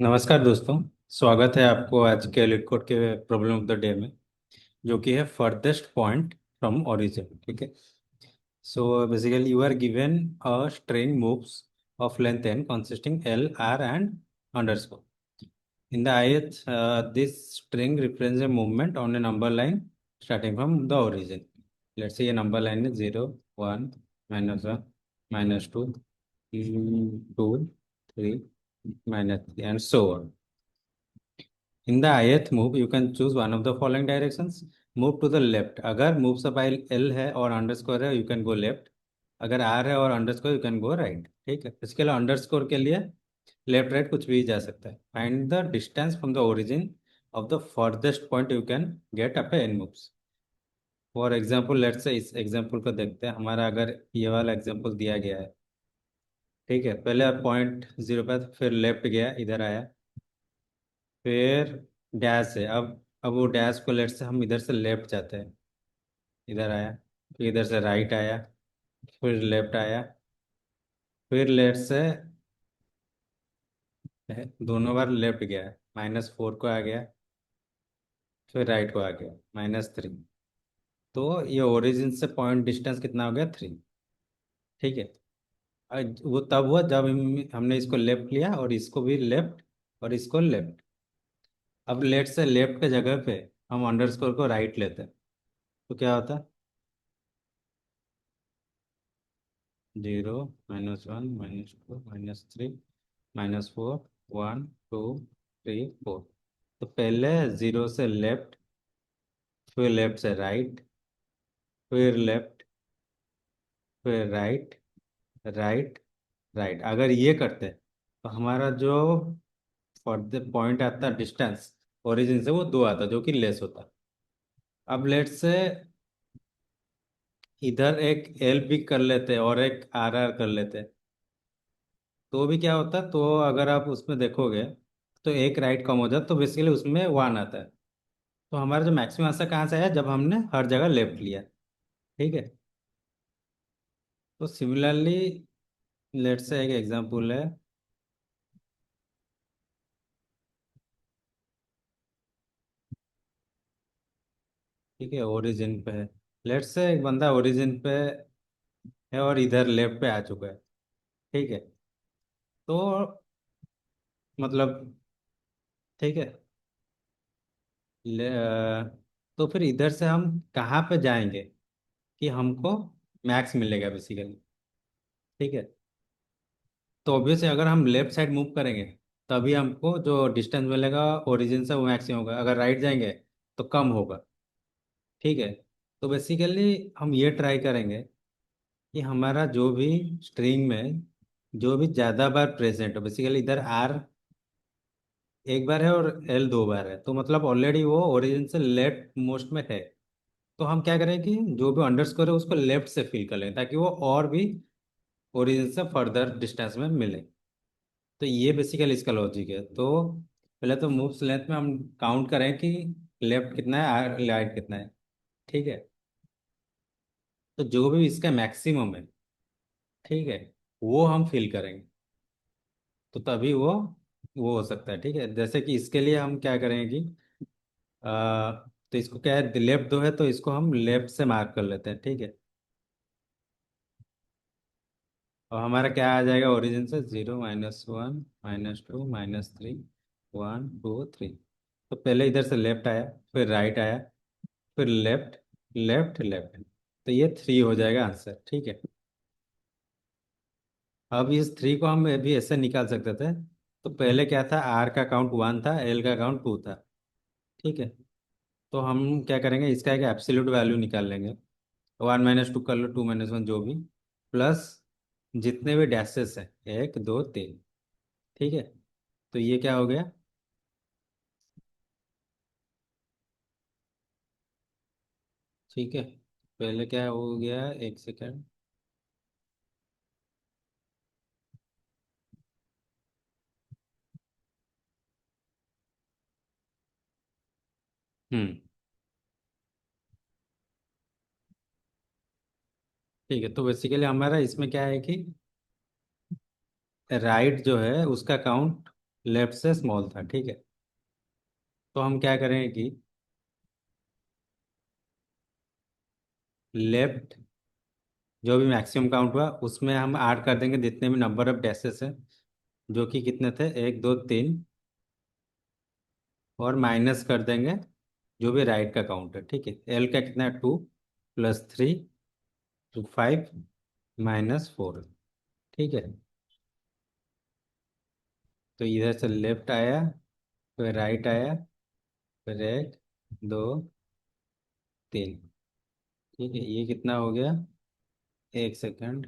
नमस्कार दोस्तों। स्वागत है आपको आज के एलिट कोड के प्रॉब्लम ऑफ द डे में, जो कि है फर्देस्ट पॉइंट फ्रॉम ओरिजिन। ठीक है। So basically you are given a string moves of length n consisting l r and underscore in the ith this string represents a movement on a number line starting from the origin. Let's say a number line is 0 1 -1 -2 2 3 -3 and so on. In the ith move, you can choose one of the following directions. Move to the left. अगर move से पहले L है और underscore है, you can go left. अगर R है और underscore, you can go right. ठीक है। इसके लिए underscore के लिए left right कुछ भी जा सकता है। Find the distance from the origin of the furthest point you can get up n moves. For example, let's say इस example को देखते हैं। हमारा अगर ये वाला example दिया गया है, ठीक है। पहले पॉइंट जीरो पे था, फिर लेफ्ट गया, इधर आया, फिर डैश है। अब वो डैश को लेट से हम इधर से लेफ्ट जाते हैं, इधर आया, फिर इधर से राइट आया, फिर लेफ्ट आया, फिर लेफ्ट से दोनों बार लेफ्ट गया, -4 को आ गया, फिर राइट को आ गया, -3। तो ये ओरिजिन से पॉइंट डिस्टेंस कितना हो गया, 3। ठीक है। वो तब हुआ जब हमने इसको लेफ्ट लिया और इसको भी लेफ्ट और इसको लेफ्ट। अब लेफ्ट से लेफ्ट के जगह पे हम अंडरस्कोर को राइट लेते हैं, तो क्या होता है, 0 -1 -2 -3 -4 1 2 3 4। तो पहले जीरो से लेफ्ट, फिर लेफ्ट से राइट, फिर लेफ्ट, फिर राइट, राइट, राइट। अगर ये करते हैं तो हमारा जो फर्दर पॉइंट आता डिस्टेंस ओरिजिन से, वो 2 आता, जो कि लेस होता। अब लेट से इधर एक एल भी कर लेते और एक आर आर कर लेते, तो भी क्या होता। तो अगर आप उसमें देखोगे तो एक राइट कम हो जाता, तो बेसिकली उसमें 1 आता है। तो हमारा जो मैक्सिमम आंसर कहाँ से आया, जब हमने हर जगह लेफ्ट लिया। ठीक है। तो सिमिलरली लेट्स से एक एग्जांपल है। ठीक है, ओरिजिन पे है। लेट्स से एक बंदा ओरिजिन पे है और इधर लेफ्ट पे आ चुका है। ठीक है। तो मतलब, ठीक है, तो फिर इधर से हम कहाँ पे जाएंगे कि हमको मैक्स मिलेगा बेसिकली। ठीक है। तो ऑब्वियसली अगर हम लेफ्ट साइड मूव करेंगे, तभी हमको जो डिस्टेंस मिलेगा ओरिजिन से, वो मैक्सिमम होगा। अगर राइट जाएंगे तो कम होगा। ठीक है। तो बेसिकली हम ये ट्राई करेंगे कि हमारा जो भी स्ट्रिंग में जो भी ज़्यादा बार प्रेजेंट हो, बेसिकली इधर आर एक बार है और एल 2 बार है, तो मतलब ऑलरेडी वो ओरिजिन से लेफ्ट मोस्ट में है। तो हम क्या करें कि जो भी अंडरस्कोर है उसको लेफ्ट से फिल कर लें, ताकि वो और भी ओरिजिन से फर्दर डिस्टेंस में मिले। तो ये बेसिकली इसका लॉजिक है। तो पहले तो मूव्स लेंथ में हम काउंट करें कि लेफ्ट कितना है, राइट कितना है। ठीक है। तो जो भी इसका मैक्सिमम है, ठीक है, वो हम फिल करेंगे, तो तभी वो हो सकता है। ठीक है। जैसे कि इसके लिए हम क्या करेंगे कि तो इसको क्या है, लेफ्ट 2 है तो इसको हम लेफ्ट से मार्क कर लेते हैं। ठीक है। और हमारा क्या आ जाएगा ओरिजिन से, 0 -1 -2 -3 1 2 3। तो पहले इधर से लेफ्ट आया, फिर राइट आया, फिर लेफ्ट, लेफ्ट, लेफ्ट। तो ये 3 हो जाएगा आंसर। ठीक है। अब इस 3 को हम भी ऐसे निकाल सकते थे। तो पहले क्या था, आर का काउंट 1 था, एल का काउंट 2 था। ठीक है। तो हम क्या करेंगे, इसका एक एब्सोल्यूट वैल्यू निकाल लेंगे। 1 -2 कर लो, 2 -1 जो भी, प्लस जितने भी डैशेस हैं, 1 2 3। ठीक है। तो ये क्या हो गया, ठीक है। पहले क्या हो गया, एक सेकेंड। हम्म। ठीक है। तो बेसिकली हमारा इसमें क्या है कि राइट जो है उसका काउंट लेफ्ट से स्मॉल था, ठीक है। तो हम क्या करेंगे कि लेफ्ट जो भी मैक्सिमम काउंट हुआ उसमें हम ऐड कर देंगे जितने भी नंबर ऑफ डैशेस हैं, जो कि कितने थे, एक दो तीन, और माइनस कर देंगे जो भी राइट का काउंट है, ठीक है। एल का कितना है, 2 + 3 तो 5 - 4, ठीक है। तो इधर से लेफ्ट आया, फिर राइट आया, फिर एक दो तीन, ठीक है। ये कितना हो गया, एक सेकंड।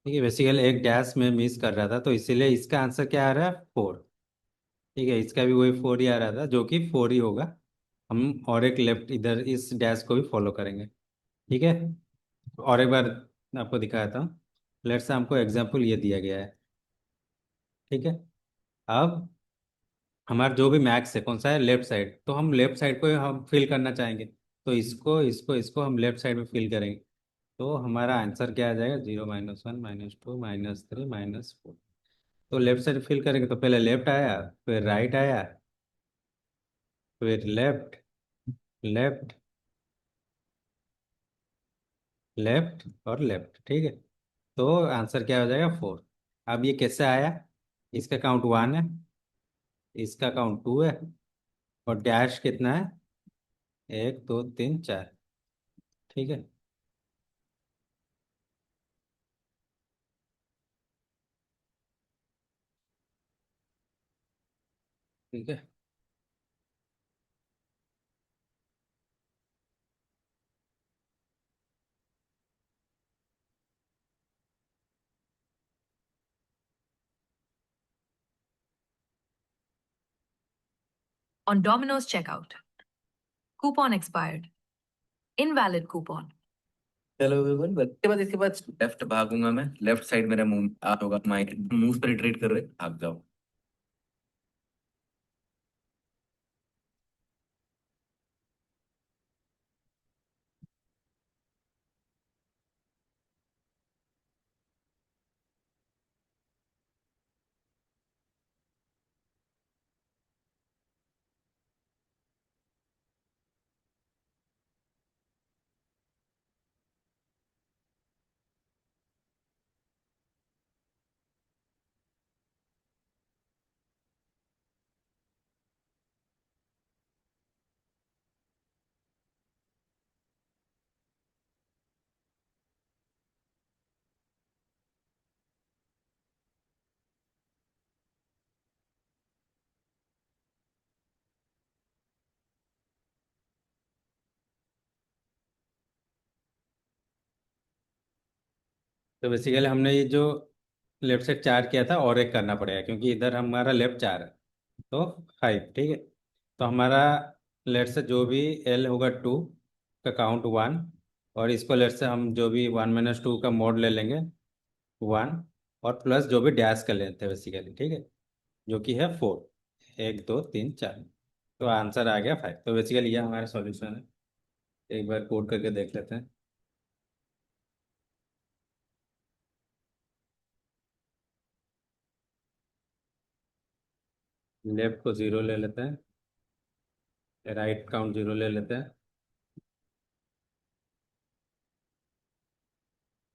ठीक है, बेसिकली एक डैश में मिस कर रहा था, तो इसीलिए इसका आंसर क्या आ रहा है, 4। ठीक है, इसका भी वही 4 ही आ रहा था, जो कि 4 ही होगा। हम और एक लेफ्ट इधर इस डैश को भी फॉलो करेंगे, ठीक है। और एक बार आपको दिखाता हूँ। लेट्स से हमको एग्जाम्पल ये दिया गया है, ठीक है। अब हमारा जो भी मैक्स है कौन सा है, लेफ्ट साइड, तो हम लेफ्ट साइड को हम फिल करना चाहेंगे। तो इसको इसको इसको हम लेफ्ट साइड में फिल करेंगे। तो हमारा आंसर क्या आ जाएगा, 0 - 1 - 2 - 3 -4। तो लेफ्ट साइड फिल करेंगे तो पहले लेफ्ट आया, फिर राइट आया, फिर लेफ्ट, लेफ्ट, लेफ्ट और लेफ्ट, ठीक है। तो आंसर क्या हो जाएगा, 4। अब ये कैसे आया, इसका काउंट 1 है, इसका काउंट 2 है, और डैश कितना है, 1 2 3 4, ठीक है। ठीक है। On Domino's checkout. Coupon expired. Invalid coupon. चलो एवरीवन, इसके बाद लेफ्ट भागूंगा मैं, लेफ्ट साइड मेरा मुंह आप होगा, माइक मुंह पर रिट्रीट कर रहे, भाग जाओ। तो बेसिकली हमने ये जो लेफ्ट साइड 4 किया था और एक करना पड़ेगा, क्योंकि इधर हमारा लेफ्ट 4 है, तो 5, ठीक है। तो हमारा लेट से जो भी एल होगा 2 का काउंट 1, और इसको लेट से हम जो भी 1 - 2 का मोड ले लेंगे 1, और प्लस जो भी डैश कर लेते हैं बेसिकली, ठीक है, जो कि है 4, 1 2 3 4। तो आंसर आ गया 5। तो बेसिकली ये हमारा सॉल्यूशन है। एक बार कोड करके देख लेते हैं। लेफ्ट को 0 ले लेते हैं, राइट काउंट 0 ले लेते हैं,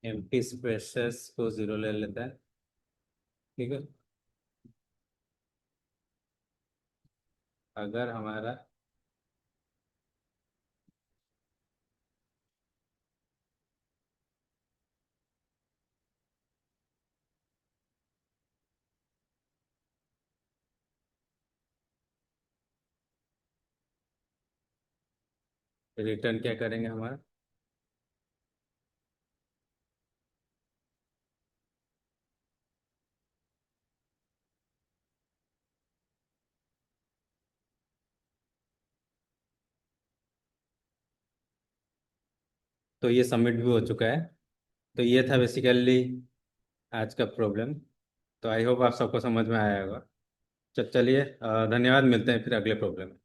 एम्प्टी स्पेसेस को 0 ले लेते हैं, ठीक है। अगर हमारा रिटर्न क्या करेंगे हमारा, तो ये सबमिट भी हो चुका है। तो ये था बेसिकली आज का प्रॉब्लम। तो आई होप आप सबको समझ में आया होगा। चलिए, धन्यवाद, मिलते हैं फिर अगले प्रॉब्लम में।